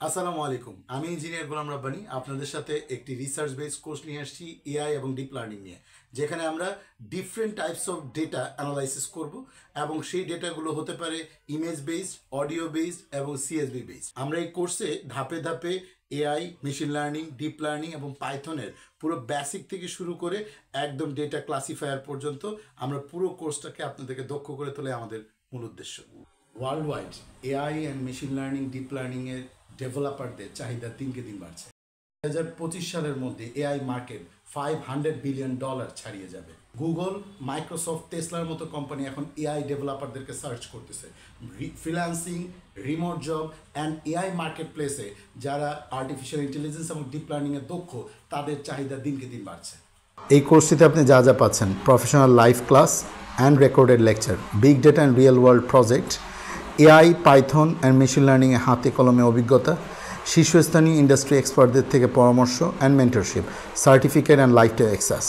আসসালামু আলাইকুম। আমি ইঞ্জিনিয়ার গোলাম রাব্বানী আপনাদের সাথে একটি রিসার্চ বেসড কোর্স নিয়ে আসছি এআই এবং ডিপ লার্নিং নিয়ে, যেখানে আমরা different types of data analysis করব এবং সেই ডেটাগুলো হতে পারে ইমেজ বেসড, অডিও বেসড এবং সিএসভি বেসড। আমরা এই কোর্সে ধাপে ধাপে AI, machine learning, deep learning এবং পাইথনের পুরো বেসিক থেকে শুরু করে একদম ডেটা ক্লাসিফায়ার পর্যন্ত আমরা পুরো কোর্সটাকে আপনাদেরকে দক্ষ করে তোলে আমাদের মূল উদ্দেশ্য। World wide AI and machine learning, deep লার্নিংয়ের ডেভেলপারদের চাহিদা দিনকে দিন বাড়ছে। 2025 সালের মধ্যে এআই মার্কেট $500 বিলিয়ন ছাড়িয়ে যাবে। গুগল, মাইক্রোসফট, টেসলার মতো কোম্পানি এখন এআই ডেভেলপারদেরকে সার্চ করতেছে। Freelancing, remote job and AI market প্লেসে যারা আর্টিফিশিয়াল ইন্টেলিজেন্স এবং ডিপ লার্নিংয়ে দক্ষ, তাদের চাহিদা দিনকে দিন বাড়ছে। এই কোর্সটিতে আপনি যা যা পাচ্ছেন: professional live class and recorded lecture, big data and real world project, AI, Python and machine লার্নিংয়ে হাতে কলমে অভিজ্ঞতা, শীর্ষস্থানীয় ইন্ডাস্ট্রি এক্সপার্টদের থেকে পরামর্শ and mentorship, certificate and life time access.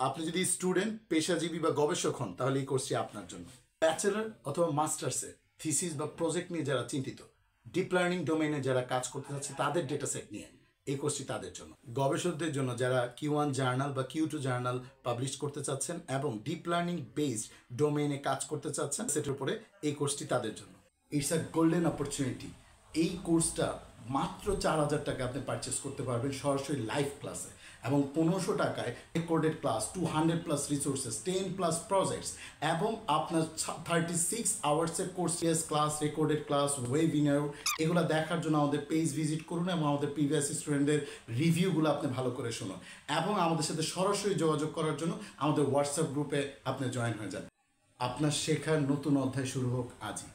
আপনি যদি স্টুডেন্ট, পেশাজীবী বা গবেষক হন, তাহলে এই কোর্সটি আপনার জন্য। ব্যাচেলর অথবা মাস্টার্সে থিসিস বা প্রজেক্ট নিয়ে যারা চিন্তিত, ডিপ লার্নিং ডোমেইনে যারা কাজ করতে চাচ্ছে তাদের ডেটা সেট নিয়ে এই কোর্সটি তাদের জন্য। গবেষকদের জন্য যারা Q1 জার্নাল বা Q2 জার্নাল পাবলিশ করতে চাচ্ছেন এবং ডিপ লার্নিং বেসড ডোমেইনে কাজ করতে চাচ্ছেন, সেটার উপরে এই কোর্সটি তাদের জন্য। It's a golden opportunity. এই কোর্সটা মাত্র 4,000 টাকা আপনি পারচেস করতে পারবেন সরাসরি লাইভ ক্লাসে, এবং 1500 টাকায় রেকর্ডেড ক্লাস, 200+ রিসোর্সেস, 10+ প্রজেক্টস এবং আপনার 36 আওয়ার্সের course class, recorded class, webinar, এগুলো দেখার জন্য আমাদের পেজ ভিজিট করুন এবং আমাদের প্রিভিয়াস স্টুডেন্টদের রিভিউগুলো আপনি ভালো করে শুনুন, এবং আমাদের সাথে সরাসরি যোগাযোগ করার জন্য আমাদের হোয়াটসঅ্যাপ গ্রুপে আপনি জয়েন হয়ে যান। আপনার শেখার নতুন অধ্যায় শুরু হোক আজই।